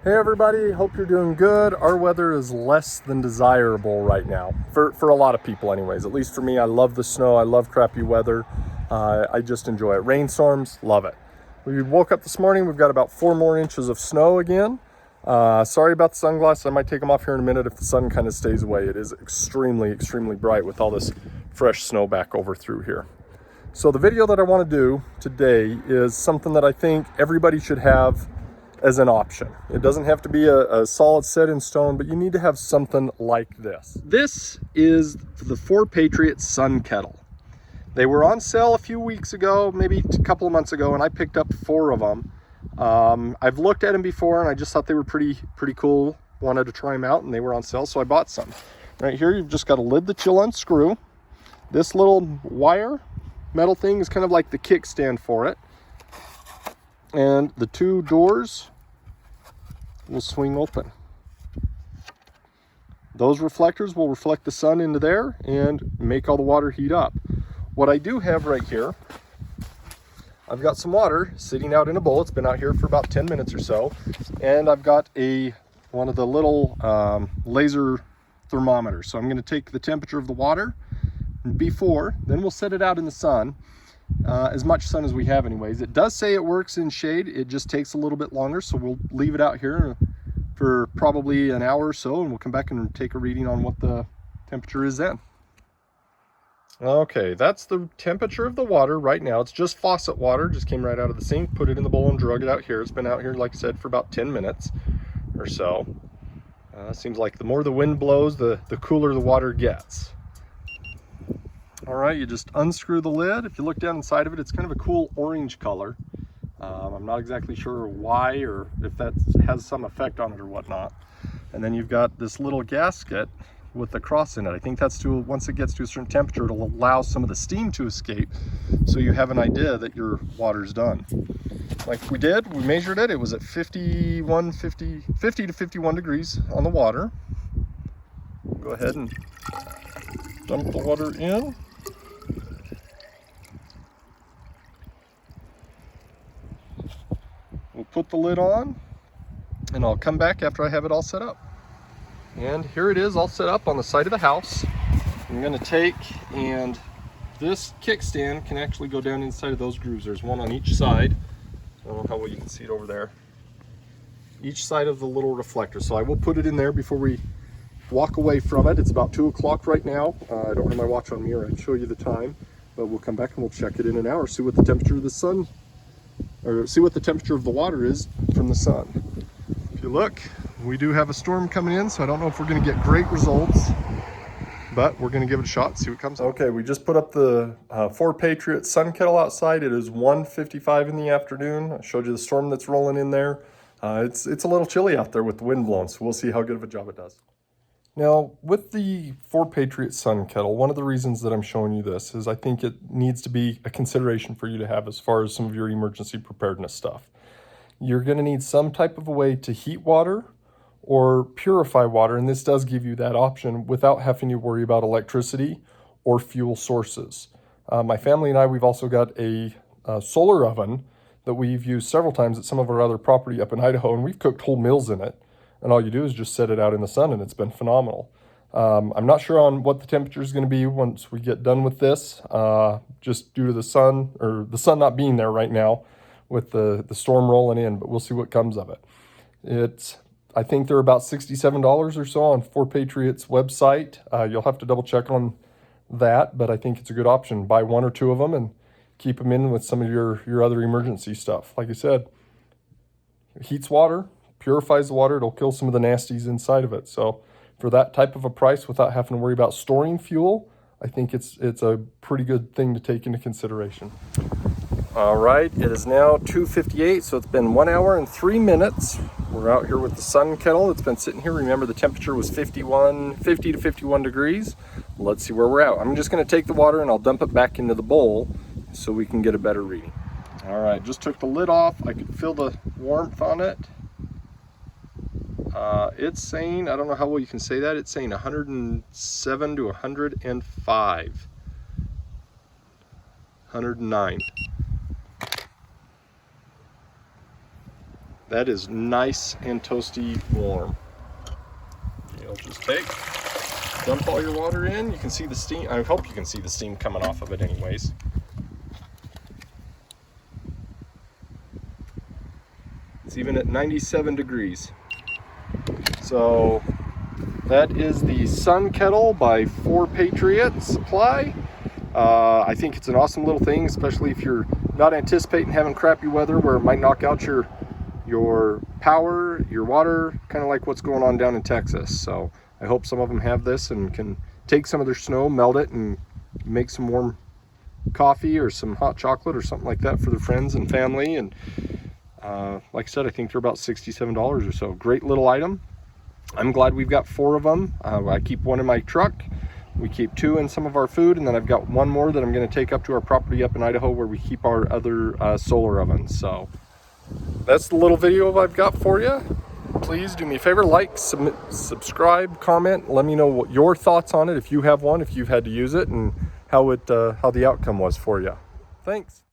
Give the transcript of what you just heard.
Hey everybody, hope you're doing good. Our weather is less than desirable right now, for a lot of people anyways. At least for me, I love the snow, I love crappy weather. I just enjoy it. Rainstorms, love it. We woke up this morning, we've got about 4 more inches of snow again. Sorry about the sunglasses, I might take them off here in a minute if the sun kind of stays away. It is extremely bright with all this fresh snow back over through here. So the video that I want to do today is something that I think everybody should have as an option. It doesn't have to be a solid set in stone, but you need to have something like this. This is the 4Patriots Sun Kettle. They were on sale a few weeks ago, maybe a couple of months ago, and I picked up 4 of them. I've looked at them before and I just thought they were pretty cool. Wanted to try them out and they were on sale, so I bought some. Right here, you've just got a lid that you'll unscrew. This little wire metal thing is kind of like the kickstand for it. And the 2 doors will swing open. Those reflectors will reflect the sun into there and make all the water heat up. What I do have right here, I've got some water sitting out in a bowl. It's been out here for about 10 minutes or so. And I've got one of the little laser thermometers. So I'm going to take the temperature of the water before, then we'll set it out in the sun. As much sun as we have anyways. It does say it works in shade, it just takes a little bit longer, so we'll leave it out here for probably an hour or so and we'll come back and take a reading on what the temperature is then. Okay, that's the temperature of the water right now. It's just faucet water, just came right out of the sink, put it in the bowl and drug it out here. It's been out here, like I said, for about 10 minutes or so. Seems like the more the wind blows, the cooler the water gets. All right, you just unscrew the lid. If you look down inside of it, it's kind of a cool orange color. I'm not exactly sure why or if that has some effect on it or whatnot. And then you've got this little gasket with the cross in it. I think that's to, once it gets to a certain temperature, it'll allow some of the steam to escape, so you have an idea that your water's done. Like we measured it, it was at 50 to 51 degrees on the water. Go ahead and dump the water in. We'll put the lid on and I'll come back after I have it all set up. And here it is all set up on the side of the house. I'm going to take, and this kickstand can actually go down inside of those grooves. There's one on each side. I don't know how well you can see it over there. Each side of the little reflector. So I will put it in there before we walk away from it. It's about 2 o'clock right now. I don't have my watch on me or I can show you the time, but we'll come back and we'll check it in an hour, see what the temperature of the sun, or see what the temperature of the water is from the sun. If you look, we do have a storm coming in, so I don't know if we're going to get great results, but we're going to give it a shot and see what comes up. Okay, we just put up the 4Patriots Sun Kettle outside. It is 1:55 in the afternoon. I showed you the storm that's rolling in there. It's a little chilly out there with the wind blowing, so we'll see how good of a job it does. Now, with the 4Patriots Sun Kettle, one of the reasons that I'm showing you this is I think it needs to be a consideration for you to have as far as some of your emergency preparedness stuff. You're going to need some type of a way to heat water or purify water, and this does give you that option without having to worry about electricity or fuel sources. My family and I, we've also got a solar oven that we've used several times at some of our other property up in Idaho, and we've cooked whole meals in it. And all you do is just set it out in the sun and it's been phenomenal. I'm not sure on what the temperature is going to be once we get done with this, just due to the sun, or the sun not being there right now with the storm rolling in, but we'll see what comes of it. I think they're about $67 or so on 4Patriots website. You'll have to double check on that, but I think it's a good option. Buy 1 or 2 of them and keep them in with some of your other emergency stuff. Like I said, it heats water, purifies the water, it'll kill some of the nasties inside of it. So for that type of a price, without having to worry about storing fuel, I think it's a pretty good thing to take into consideration. All right, it is now 2:58, so it's been 1 hour and 3 minutes. We're out here with the Sun Kettle. It's been sitting here. Remember, the temperature was 50 to 51 degrees. Let's see where we're at. I'm just going to take the water and I'll dump it back into the bowl so we can get a better reading. All right, just took the lid off. I could feel the warmth on it. It's saying, I don't know how well you can say that, it's saying 107 to 105. 109. That is nice and toasty warm. You'll just dump all your water in. You can see the steam. I hope you can see the steam coming off of it anyways. It's even at 97 degrees. So that is the Sun Kettle by 4Patriots Supply. I think it's an awesome little thing, especially if you're not anticipating having crappy weather where it might knock out your power, your water, kind of like what's going on down in Texas. So I hope some of them have this and can take some of their snow, melt it, and make some warm coffee or some hot chocolate or something like that for their friends and family. And like I said, I think they're about $67 or so. Great little item. I'm glad we've got 4 of them. I keep one in my truck. We keep 2 in some of our food, and then I've got 1 more that I'm going to take up to our property up in Idaho where we keep our other solar ovens. So that's the little video I've got for you. Please do me a favor, like, subscribe, comment, let me know what your thoughts on it, if you have one, if you've had to use it, and how the outcome was for you. Thanks.